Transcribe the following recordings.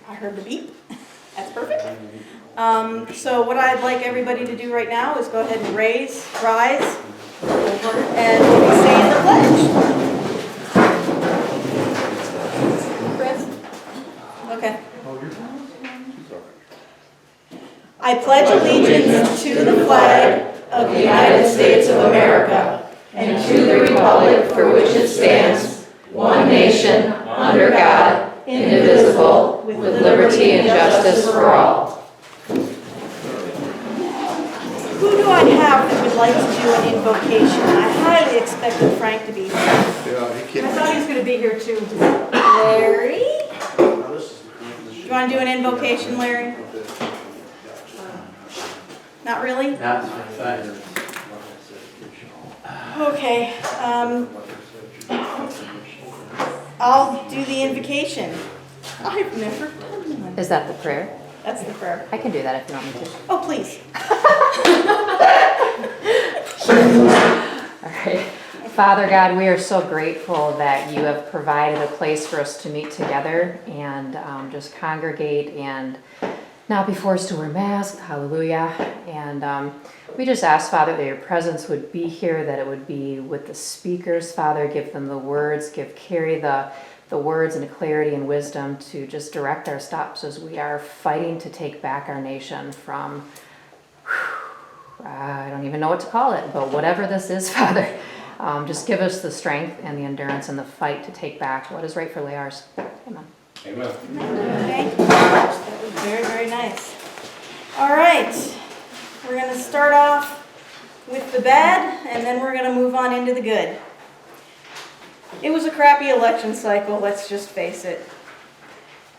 I heard the beep. That's perfect. So what I'd like everybody to do right now is go ahead and rise, and say the pledge. Chris? Okay. I pledge allegiance to the flag of the United States of America and to the republic for which it stands, one nation, under God, indivisible, with liberty and justice for all. Who do I have that would like to do an invocation? I highly expected Frank to be here. Yeah, he I can't. thought he was going to be here too. Larry? Do you want to do an invocation, Larry? Not really? Not fine. Okay. I'll do the invocation. I've never done one. Is that the prayer? That's the prayer. I can do that if you want me to. Oh, please. All right. Father God, we are so grateful that you have provided a place for us to meet together and just congregate and not be forced to wear masks. Hallelujah. And we just ask, Father, that your presence would be here, that it would be with the speakers, Father. Give them the words, give Carrie the words and clarity and wisdom to just direct our steps as we are fighting to take back our nation from, I don't even know what to call it, but whatever this is, Father, just give us the strength and the endurance and the fight to take back what is rightfully ours. Amen. Amen. Thank you very much. That was very, very nice. All right. We're going to start off with the bad, and then we're going to move on into the good. It was a crappy election cycle, let's just face it.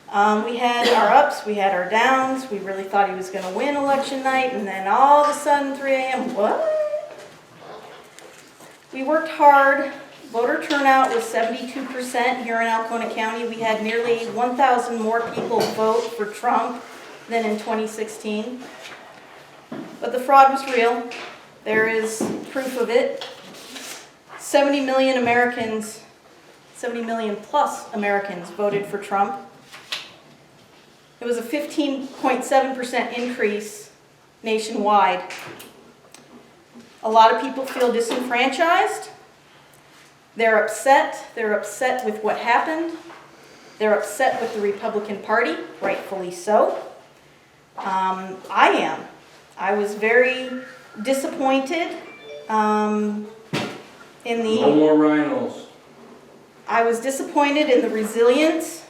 We had our ups, we had our downs. We really thought he was going to win election night, and then all of a sudden, 3 a.m., what? We worked hard. Voter turnout was 72% here in Alcona County. We had nearly 1,000 more people vote for Trump than in 2016. But the fraud was real. There is proof of it. 70 million plus Americans voted for Trump. It was a 15.7% increase nationwide. A lot of people feel disenfranchised. They're upset. They're upset with what happened. They're upset with the Republican Party, rightfully so. I am. I was very disappointed in the... No more rhinos. I was disappointed in the resilience.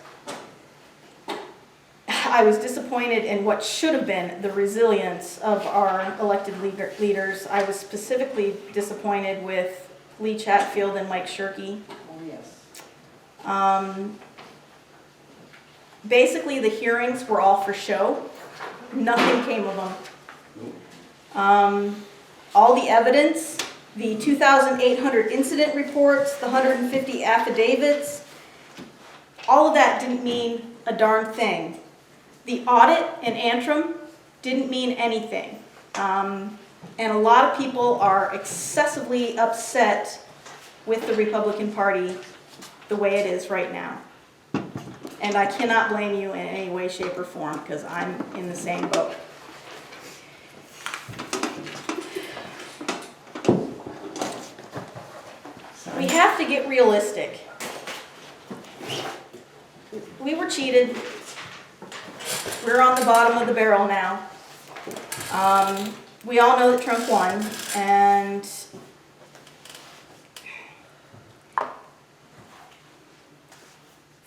I was disappointed in what should have been the resilience of our elected leaders. I was specifically disappointed with Lee Chatfield and Mike Shirkey. Oh, yes. Basically, the hearings were all for show. Nothing came of them. All the evidence, the 2,800 incident reports, the 150 affidavits, all of that didn't mean a darn thing. The audit in Antrim didn't mean anything. And a lot of people are excessively upset with the Republican Party the way it is right now. And I cannot blame you in any way, shape, or form, because I'm in the same boat. We have to get realistic. We were cheated. We're on the bottom of the barrel now. We all know that Trump won, and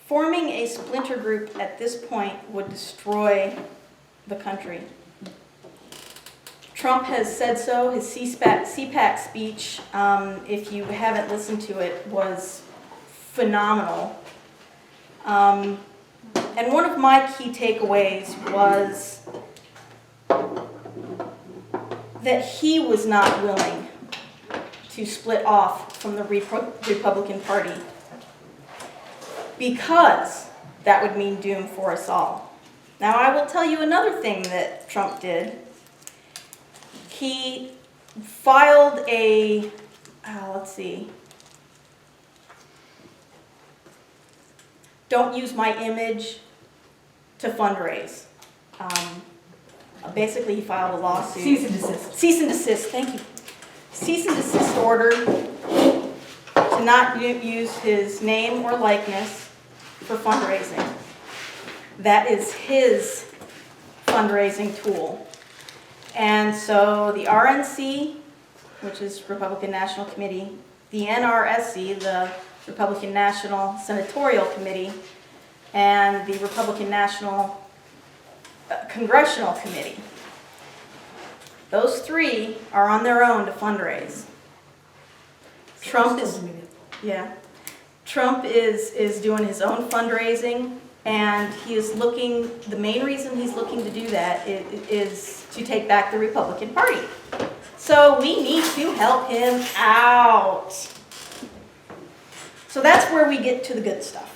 forming a splinter group at this point would destroy the country. Trump has said so. His CPAC speech, if you haven't listened to it, was phenomenal. And one of my key takeaways was that he was not willing to split off from the Republican Party because that would mean doom for us all. Now, I will tell you another thing that Trump did. He filed a, don't use my image to fundraise. Basically, he filed a lawsuit. Cease and desist. Cease and desist, thank you. Cease and desist order to not use his name or likeness for fundraising. That is his fundraising tool. And so the RNC, which is Republican National Committee, the NRSC, the Republican National Senatorial Committee, and the Republican National Congressional Committee. Those three are on their own to fundraise. Trump is doing his own fundraising, and he is looking, the main reason he's looking to do that is to take back the Republican Party. So we need to help him out. So that's where we get to the good stuff.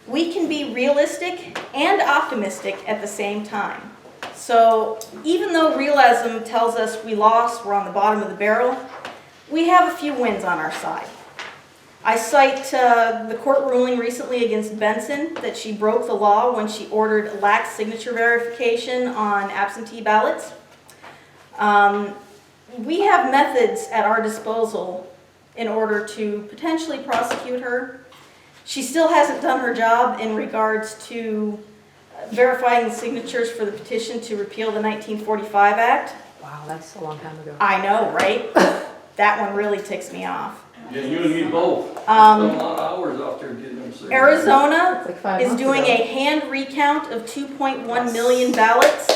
We can be realistic and optimistic at the same time. So even though realism tells us we lost, we're on the bottom of the barrel, we have a few wins on our side. I cite the court ruling recently against Benson that she broke the law when she ordered lax signature verification on absentee ballots. We have methods at our disposal in order to potentially prosecute her. She still hasn't done her job in regards to verifying the signatures for the petition to repeal the 1945 Act. Wow, that's a long time ago. I know, right? That one really ticks me off. Yeah, you and me both. Spent a lot of hours out there getting them signatures. Arizona Like 5 is months doing ago. a hand recount of 2.1 million ballots.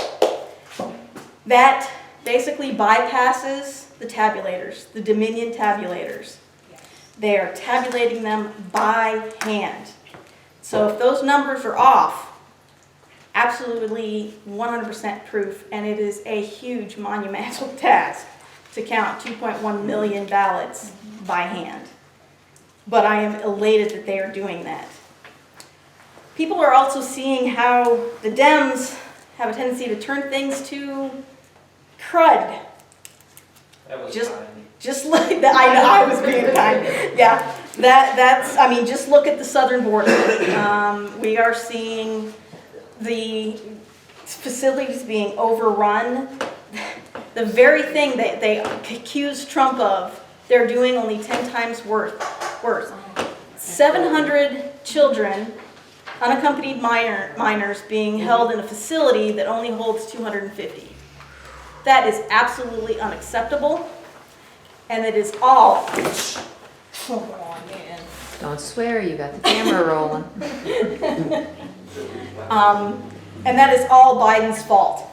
That basically bypasses the tabulators, the Dominion tabulators. They are tabulating them by hand. So if those numbers are off, absolutely 100% proof, and it is a huge monumental task to count 2.1 million ballots by hand. But I am elated that they are doing that. People are also seeing how the Dems have a tendency to turn things to crud. That was Just- fine. Just like that, I know I was being kind. Yeah, that's, I mean, just look at the southern border. We are seeing the facilities being overrun. The very thing that they accuse Trump of, they're doing only 10 times worse. 700 children, unaccompanied minors, being held in a facility that only holds 250. That is absolutely unacceptable. And it is all, oh man. Don't swear, you got the camera rolling. And that is all Biden's fault.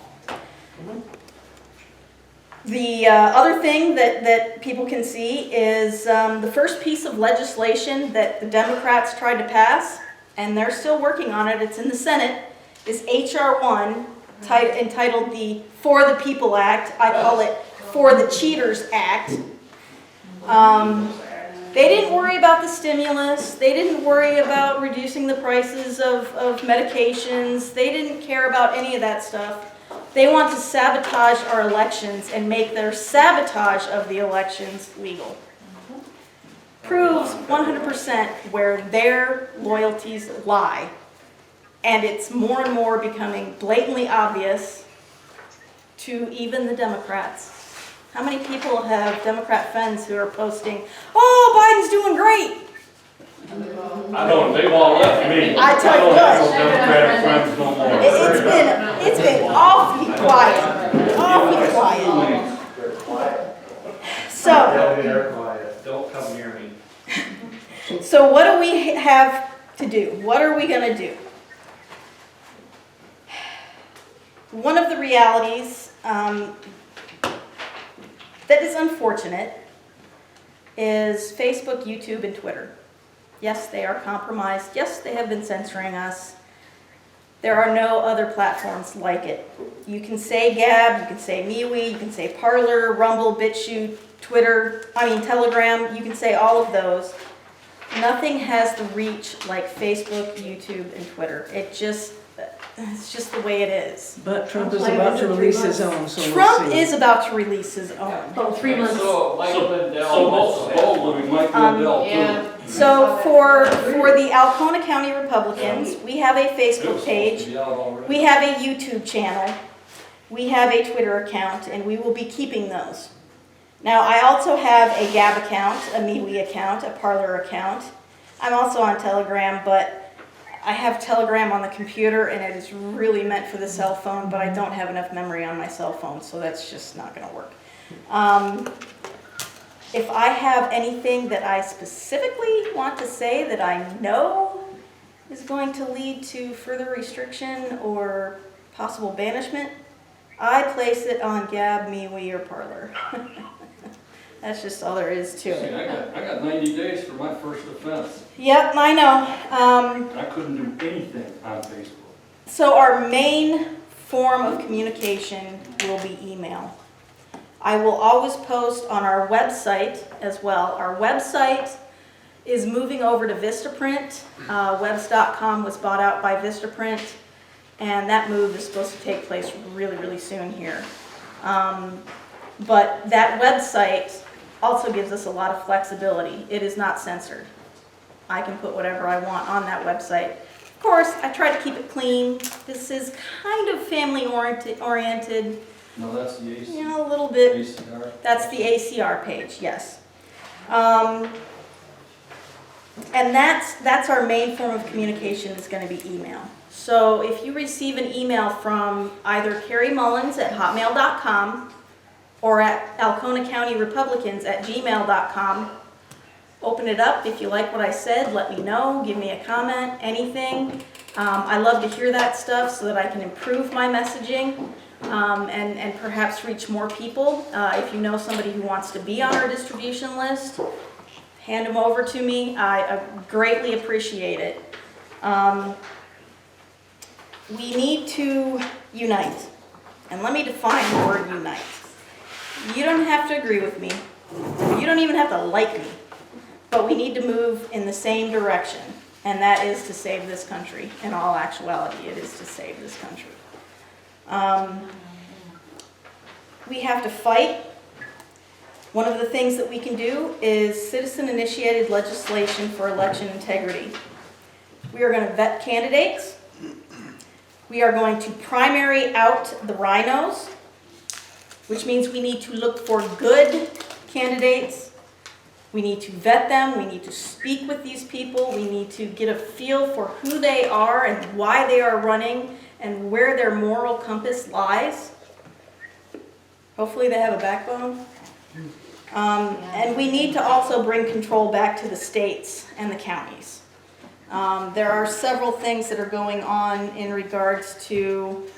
The other thing that people can see is the first piece of legislation that the Democrats tried to pass, and they're still working on it, it's in the Senate, is H.R. 1, entitled the For the People Act. I call it For the Cheaters Act. They didn't worry about the stimulus. They didn't worry about reducing the prices of medications. They didn't care about any of that stuff. They want to sabotage our elections and make their sabotage of the elections legal. Proves 100% where their loyalties lie. And it's more and more becoming blatantly obvious to even the Democrats. How many people have Democrat friends who are posting, "Oh, Biden's doing great"? I don't, they've all left me. I tell you don't have what. no Democratic friends no more. It's been awfully quiet, awfully quiet. So, They're quiet. Don't come near me. so what do we have to do? What are we going to do? One of the realities that is unfortunate is Facebook, YouTube, and Twitter. Yes, they are compromised. Yes, they have been censoring us. There are no other platforms like it. You can say Gab, you can say MeWe, you can say Parler, Rumble, BitChute, Telegram, you can say all of those. Nothing has the reach like Facebook, YouTube, and Twitter. It's just the way it is. But Trump is about to release his own, so we'll Trump see. is about to release his own. Oh, 3 months. So Michael Lindell. So most boldly, Mike Lindell too. So for the Alcona County Republicans, we have a It was Facebook supposed to page, be out already. we have a YouTube channel, we have a Twitter account, and we will be keeping those. Now, I also have a Gab account, a MeWe account, a Parler account. I'm also on Telegram, but I have Telegram on the computer, and it is really meant for the cell phone, but I don't have enough memory on my cell phone, so that's just not gonna work. If I have anything that I specifically want to say that I know is going to lead to further restriction or possible banishment, I place it on Gab, MeWe, or Parler. That's just all there is to See, it. I got 90 days for my first offense. Yep, I know. I couldn't do anything on Facebook. So our main form of communication will be email. I will always post on our website as well. Our website is moving over to Vistaprint. Webs.com was bought out by Vistaprint, and that move is supposed to take place really, really soon here. But that website also gives us a lot of flexibility. It is not censored. I can put whatever I want on that website. Of course, I try to keep it clean. This is kind of family oriented, No, that's the AC, you know, a little bit. ACR. That's the ACR page, yes. And that's our main form of communication is going to be email. So if you receive an email from either Carrie Mullins at hotmail.com or at Alcona County Republicans at gmail.com, open it up. If you like what I said, let me know. Give me a comment, anything. I love to hear that stuff so that I can improve my messaging. And perhaps reach more people. If you know somebody who wants to be on our distribution list, hand them over to me. I greatly appreciate it. We need to unite. And let me define the word unite. You don't have to agree with me. You don't even have to like me. But we need to move in the same direction. And that is to save this country. In all actuality, it is to save this country. We have to fight. One of the things that we can do is citizen-initiated legislation for election integrity. We are going to vet candidates. We are going to primary out the rhinos, which means we need to look for good candidates. We need to vet them. We need to speak with these people. We need to get a feel for who they are and why they are running and where their moral compass lies. Hopefully they have a backbone. And we need to also bring control back to the states and the counties. There are several things that are going on in regards to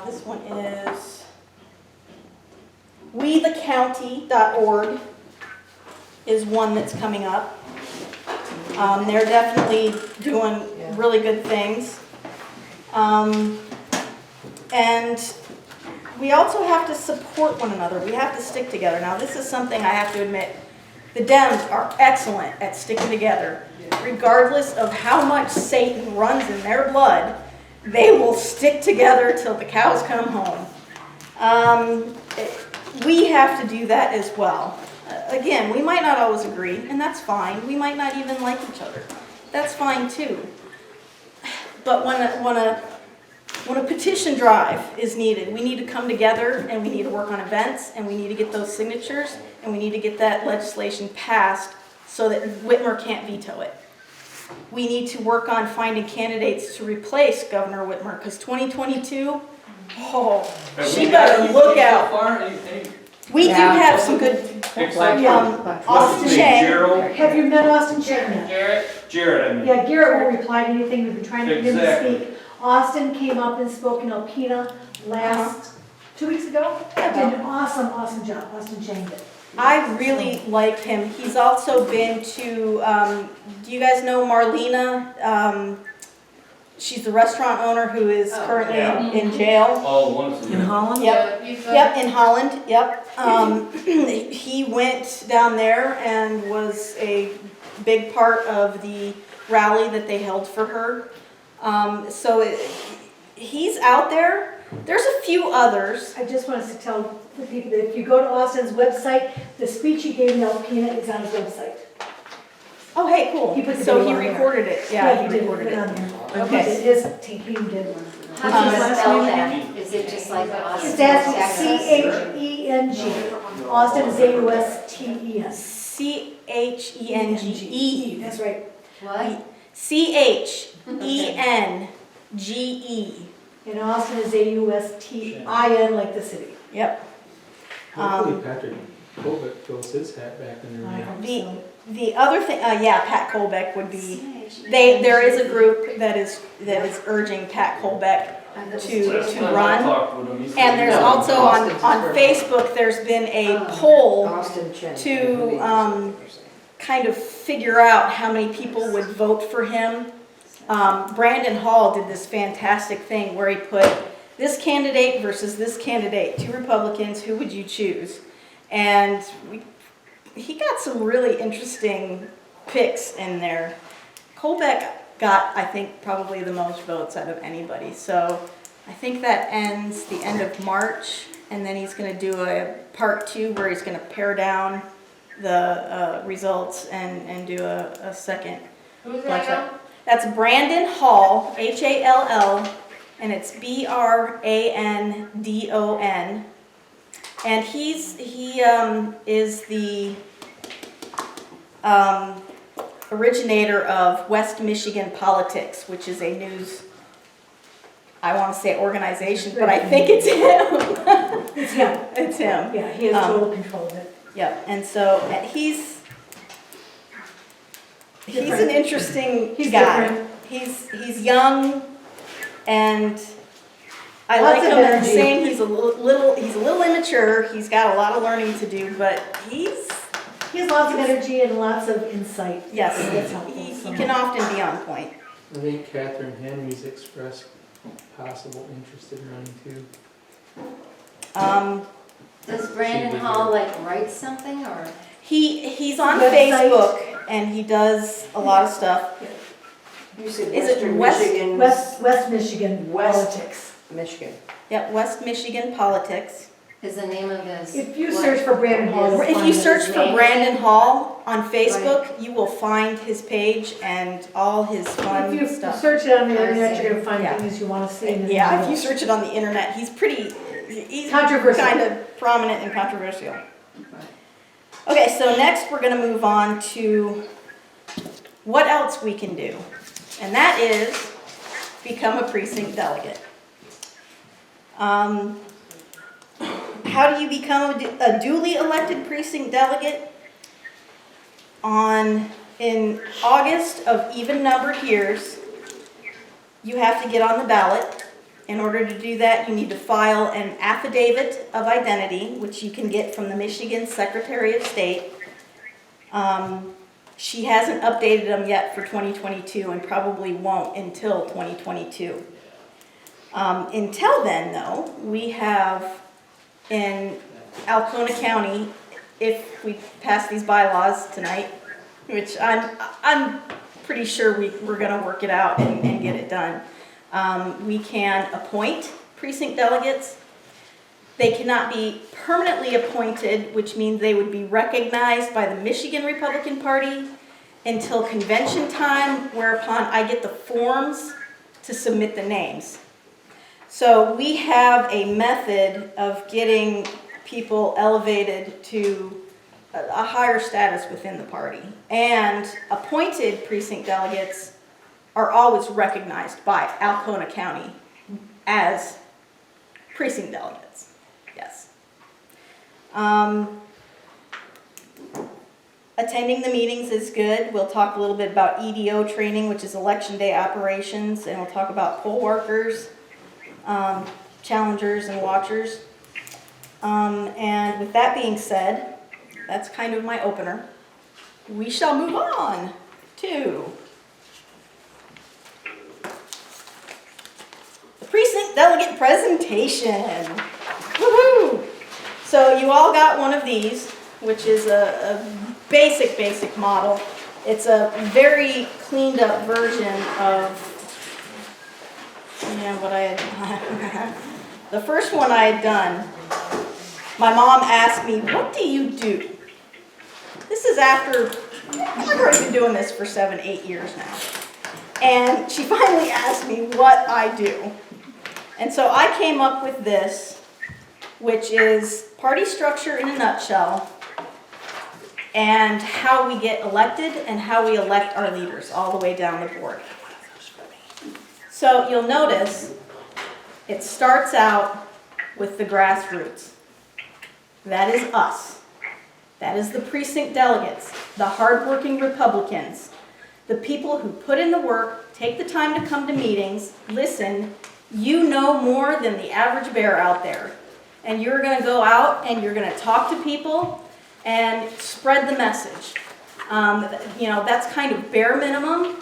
this one is wethecounty.org is one that's coming up. They're definitely doing really good things. And we also have to support one another. We have to stick together. Now, this is something I have to admit. The Dems are excellent at sticking together. Regardless of how much Satan runs in their blood, they will stick together till the cows come home. We have to do that as well. Again, we might not always agree, and that's fine. We might not even like each other. That's fine too. But when a petition drive is needed, we need to come together and we need to work on events and we need to get those signatures and we need to get that legislation passed so that Whitmer can't veto it. We need to work on finding candidates to replace Governor Whitmer because 2022, she better look out. We do have some good, Austin Shea. Have you met Austin Chapman? Jared, I mean. Yeah, Garrett won't reply to anything, we've been trying to get him to Exactly. speak. Austin came up and spoke in Alcona last, 2 weeks ago. Did an awesome job, Austin changed it. I really like him. He's also been to, do you guys know Marlena? She's the restaurant owner who is currently in jail. All once In Holland? Yep, in Holland, yep. He went down there and was a big part of the rally that they held for her. He's out there. There's a few others. I just wanted to tell the people that if you go to Austin's website, the speech he gave in Alpena is on his website. Oh, hey, cool. He put the So video he on there. recorded it. Yeah, he did recorded put it. on there. Okay. His team did one. How do you last spell name that? Is it just like Austin? It's that's Texas? Cheng. Austin is Austien. Chenge. That's right. What? Chenge. And Austin is Austin, like the city. Yep. Hopefully Patrick Kovic throws his hat back in I there. hope The, so. the other thing, yeah, Pat Colbeck would be, there is a group that is urging Pat Colbeck to run. And there's also on Facebook, there's been a poll Austin Chen. to kind of figure out how many people would vote for him. Brandon Hall did this fantastic thing where he put this candidate versus this candidate, 2 Republicans, who would you choose? And he got some really interesting picks in there. Colbeck got, I think, probably the most votes out of anybody. So I think that ends the end of March, and then he's going to do a part 2 where he's going to pare down the results and do a second. Who's that now? That's Brandon Hall, Hall, and it's Brandon. And he is the originator of West Michigan Politics, which is a news, I want to say organization, but I think it's him. It's him. It's him. Yeah, he has total control of it. Yep, and so he's an interesting He's guy. different. He's young, and I Lots like of him. I'm energy. saying he's a little immature. He's got a lot of learning to do, but He has lots of energy and lots of insight. yes, That's helpful. he So. can often be on point. I think Catherine Henry's expressed possible interest in running too. Does Brandon Hall like write something or? He's on Website. Facebook and he does a lot of stuff. You said Is it Western West- Michigan? West Michigan West- politics. Michigan. Yep, West Michigan Politics. Is the name of his? If you what? search for Brandon Hall, you'll If find you it. search for name? Brandon Hall on Facebook, you will find his page and all his If fun you stuff. search it on the internet, you're gonna find Yeah. things you wanna see. and Yeah, if you enjoy. search it on the internet, he's Controversial. kind of prominent and controversial. Okay, so next we're gonna move on to what else we can do. And that is become a precinct delegate. How do you become a duly elected precinct delegate? In August of even numbered years, you have to get on the ballot. In order to do that, you need to file an affidavit of identity, which you can get from the Michigan Secretary of State. She hasn't updated them yet for 2022 and probably won't until 2022. Until then, though, we have in Alcona County, if we pass these bylaws tonight, which I'm pretty sure we're gonna work it out and get it done. We can appoint precinct delegates. They cannot be permanently appointed, which means they would be recognized by the Michigan Republican Party until convention time, whereupon I get the forms to submit the names. So we have a method of getting people elevated to a higher status within the party. And appointed precinct delegates are always recognized by Alcona County as precinct delegates. Yes. Attending the meetings is good. We'll talk a little bit about EDO training, which is election day operations, and we'll talk about poll workers, challengers, and watchers. And with that being said, that's kind of my opener. We shall move on to the precinct delegate presentation. Woohoo! So you all got one of these, which is a basic model. It's a very cleaned up version of what I had. The first one I had done, my mom asked me, "What do you do?" This is after, I've already been doing this for 7, 8 years now. And she finally asked me what I do. And so I came up with this, which is party structure in a nutshell, and how we get elected and how we elect our leaders all the way down the board. So you'll notice it starts out with the grassroots. That is us. That is the precinct delegates, the hardworking Republicans, the people who put in the work, take the time to come to meetings, listen. You know more than the average bear out there. And you're going to go out and you're going to talk to people and spread the message. That's kind of bare minimum.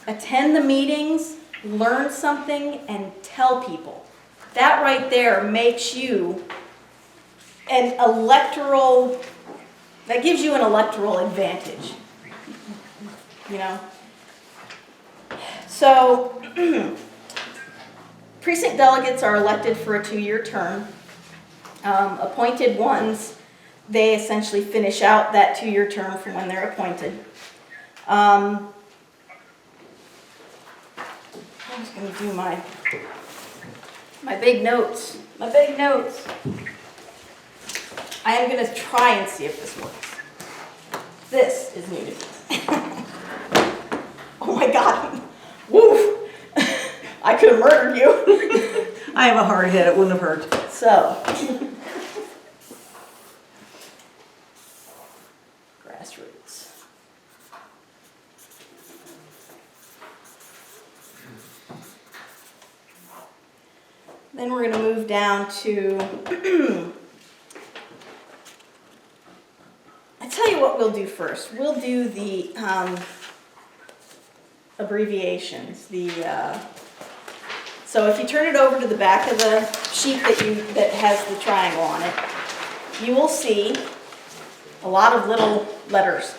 Attend the meetings, learn something, and tell people. That right there makes you that gives you an electoral advantage. So, precinct delegates are elected for a 2-year term. Appointed ones, they essentially finish out that 2-year term from when they're appointed. I was going to do my big notes. I am going to try and see if this works. This is new to me. Oh my God. Woo! I could have murdered you. I have a hard head, it wouldn't have hurt. So, grassroots. Then we're going to move down to, I tell you what we'll do first. We'll do the abbreviations. So if you turn it over to the back of the sheet that has the triangle on it, you will see a lot of little letters.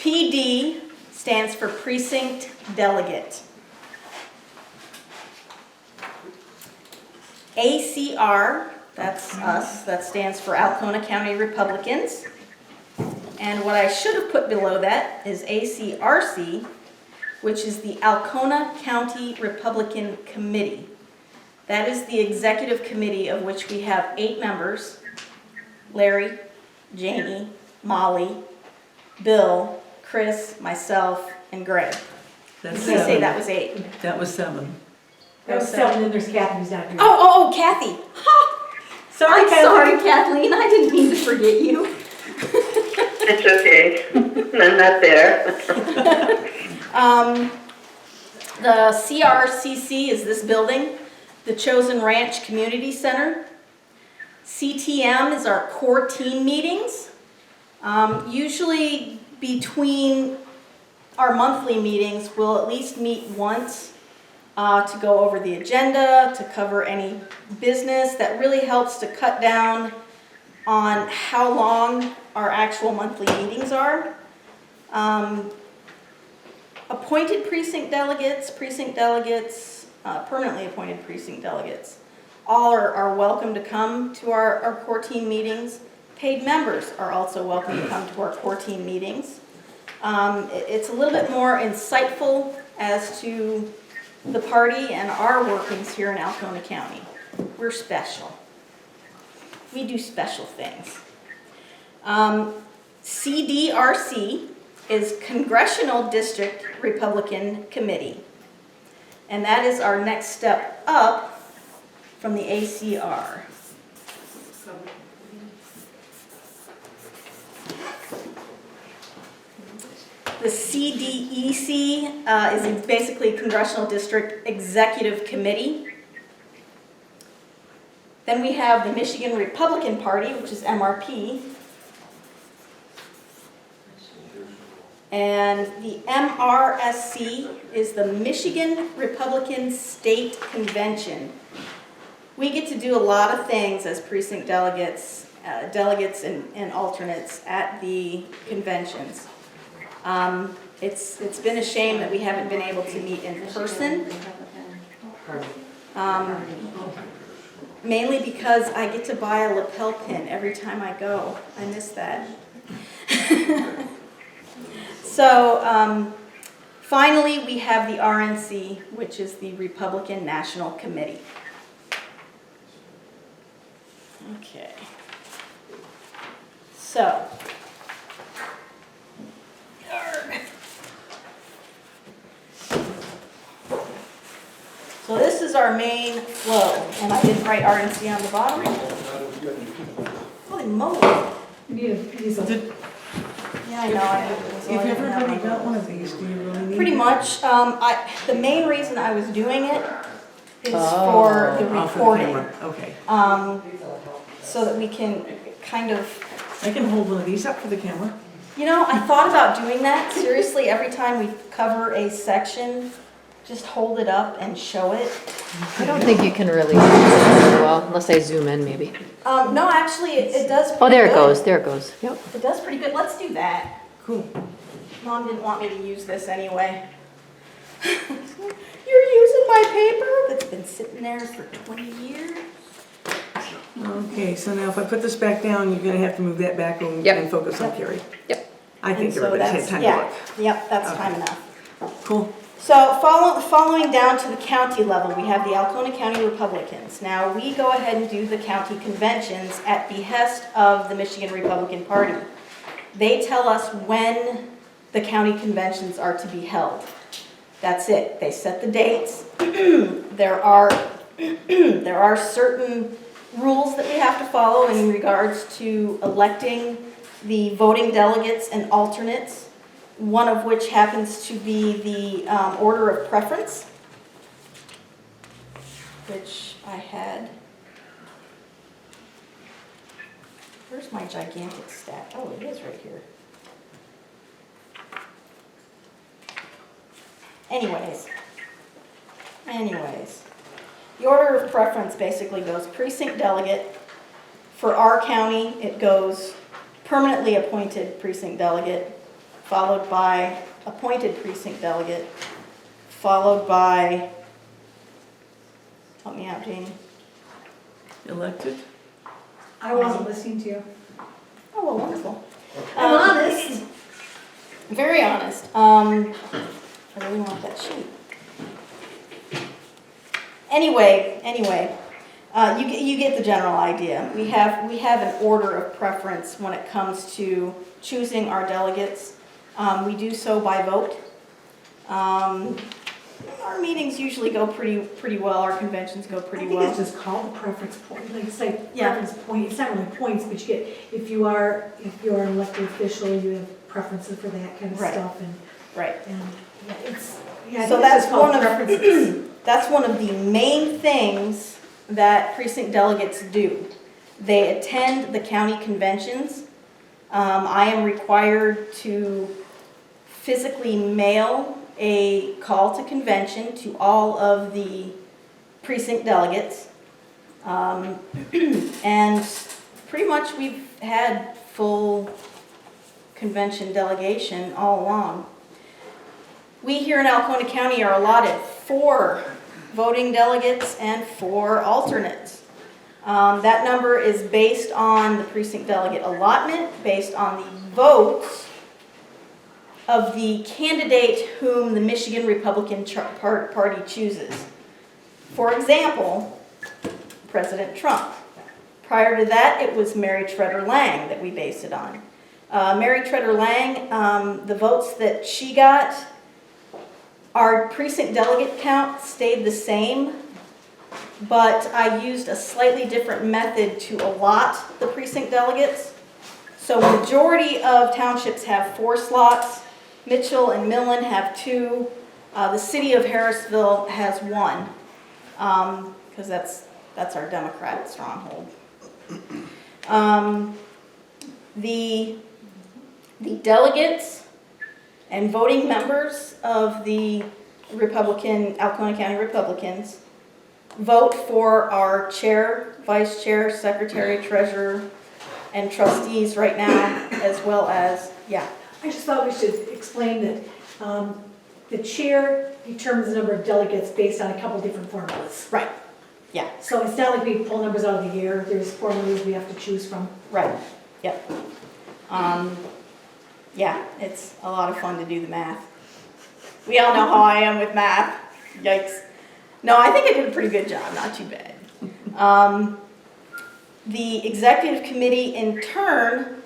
PD stands for precinct delegate. ACR, that's us, that stands for Alcona County Republicans. And what I should have put below that is ACRC, which is the Alcona County Republican Committee. That is the executive committee of which we have 8 members: Larry, Janie, Molly, Bill, Chris, myself, and Greg. That's Did you say 7. that was 8? That was 7. That was 7, and there's Kathy who's not here. Oh, Kathy. Ha! Sorry, I'm sorry, Kathleen. I didn't mean to forget you. It's okay. I'm not there. The CRCC is this building, the Chosen Ranch Community Center. CTM is our core team meetings. Usually between our monthly meetings, we'll at least meet once to go over the agenda, to cover any business. That really helps to cut down on how long our actual monthly meetings are. Appointed precinct delegates, permanently appointed precinct delegates, all are welcome to come to our core team meetings. Paid members are also welcome to come to our core team meetings. It's a little bit more insightful as to the party and our workings here in Alcona County. We're special. We do special things. CDRC is Congressional District Republican Committee. And that is our next step up from the ACR. The CDEC is basically Congressional District Executive Committee. Then we have the Michigan Republican Party, which is MRP. And the MRSC is the Michigan Republican State Convention. We get to do a lot of things as precinct delegates, and alternates at the conventions. It's been a shame that we haven't been able to meet in person. Mainly because I get to buy a lapel pin every time I go. I miss that. So, finally, we have the RNC, which is the Republican National Committee. Okay. So. So this is our main flow, and I didn't write RNC on the bottom. Holy moly. You need a easel. Did- Yeah, I know. If everybody got one of these, do you really need? Pretty much. The main reason I was doing it is for the Oh, for the recording, camera. Okay. so that we can kind of. I can hold one of these up for the camera. You know, I thought about doing that. Seriously, every time we cover a section, just hold it up and show it. I don't think you can really do that very well, unless I zoom in maybe. No, actually, it does. Oh, there it pretty goes, good. there it goes, yep. It does pretty good. Let's do that. Cool. Mom didn't want me to use this anyway. You're using my paper that's been sitting there for 20 years. Okay, so now if I put this back down, you're gonna have to move that back and Yep. and focus on Carrie. Yep. I think And so everybody's had that's- time to yeah, look. Yep, that's Okay. time enough. Cool. So following down to the county level, we have the Alcona County Republicans. Now, we go ahead and do the county conventions at behest of the Michigan Republican Party. They tell us when the county conventions are to be held. That's it. They set the dates. There are certain rules that we have to follow in regards to electing the voting delegates and alternates, one of which happens to be the order of preference, which I had. Where's my gigantic stack? Oh, it is right here. Anyways, the order of preference basically goes precinct delegate. For our county, it goes permanently appointed precinct delegate, followed by appointed precinct delegate, followed by, help me out, Janie. Elected? I wasn't listening to you. Oh, well, wonderful. I'm honest. Very honest. I really want that sheet. Anyway, you get the general idea. We have an order of preference when it comes to choosing our delegates. We do so by vote. Our meetings usually go pretty well. Our conventions go pretty I think well. it's just called a preference point, like it's like Yeah. preference point, it's not really points, but you get, if you're an elected official, you have preferences for that kind of Right. stuff Right. and yeah, I So think it's that's just called one of preferences. that's one of the main things that precinct delegates do. They attend the county conventions. I am required to physically mail a call to convention to all of the precinct delegates. And pretty much we've had full convention delegation all along. We here in Alcona County are allotted 4 voting delegates and 4 alternates. That number is based on the precinct delegate allotment, based on the votes of the candidate whom the Michigan Republican Party chooses. For example, President Trump. Prior to that, it was Mary Treader Lang that we based it on. Mary Treader Lang, the votes that she got, our precinct delegate count stayed the same, but I used a slightly different method to allot the precinct delegates. So majority of townships have 4 slots. Mitchell and Millen have 2. The city of Harrisville has 1, because that's our Democrat stronghold. The delegates and voting members of the Alcona County Republicans vote for our chair, vice chair, secretary, treasurer, and trustees right now, as well as, yeah. I just thought we should explain that the chair determines the number of delegates based on a couple different formulas. Right. Yeah, So it's not like we pull numbers out of the air, there's formulas we have to choose from. right, yep. Yeah, it's a lot of fun to do the math. We all know how I am with math, yikes. No, I think I did a pretty good job, not too bad. The executive committee in turn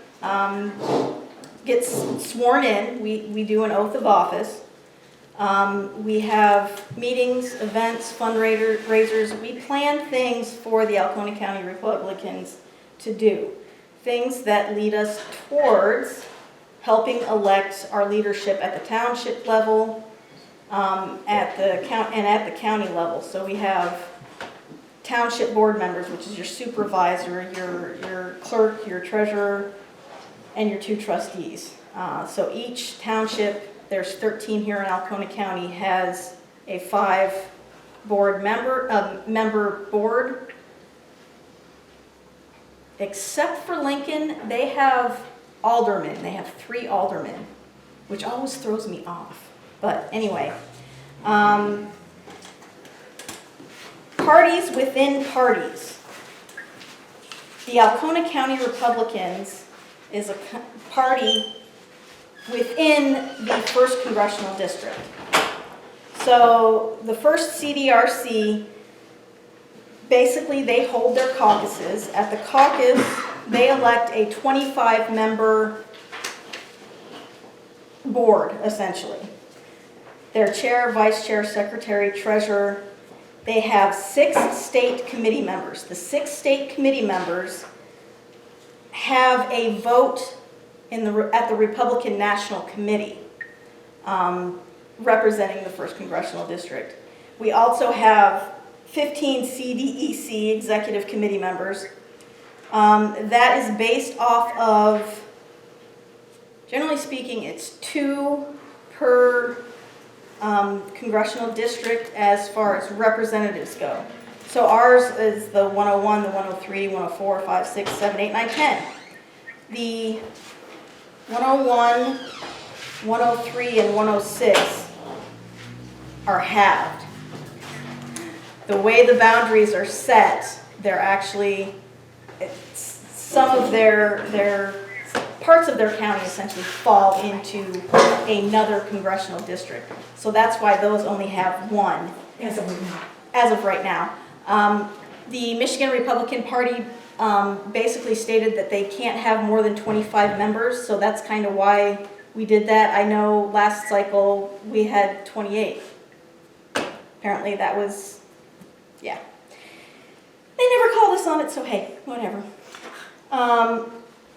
gets sworn in. We do an oath of office. We have meetings, events, fundraisers. We plan things for the Alcona County Republicans to do. Things that lead us towards helping elect our leadership at the township level, at the county level. So we have township board members, which is your supervisor, your clerk, your treasurer, and your 2 trustees. So each township, there's 13 here in Alcona County, has a 5 member board. Except for Lincoln, they have aldermen. They have 3 aldermen, which always throws me off. But anyway, parties within parties. The Alcona County Republicans is a party within the 1st Congressional District. So the 1st CDRC, basically they hold their caucuses. At the caucus, they elect a 25-member board, essentially. Their chair, vice chair, secretary, treasurer. They have 6 state committee members. The 6 state committee members have a vote at the Republican National Committee representing the 1st Congressional District. We also have 15 CDEC executive committee members. That is based off of, generally speaking, it's 2 per congressional district as far as representatives go. So ours is the 101, the 103, 104, 5, 6, 7, 8, 9, 10. The 101, 103, and 106 are halved. The way the boundaries are set, they're actually, some of their parts of their county essentially fall into another congressional district. So that's why those only have 1 As of right now. as of right now. The Michigan Republican Party basically stated that they can't have more than 25 members, so that's kind of why we did that. I know last cycle we had 28. Apparently that was, yeah. They never called us on it, so hey, whatever.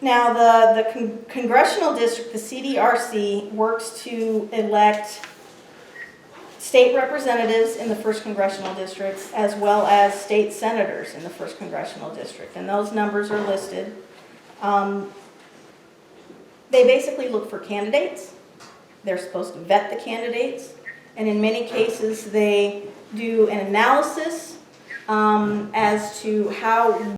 Now the congressional district, the CDRC, works to elect state representatives in the 1st Congressional District, as well as state senators in the 1st Congressional District, and those numbers are listed. They basically look for candidates. They're supposed to vet the candidates, and in many cases they do an analysis as to how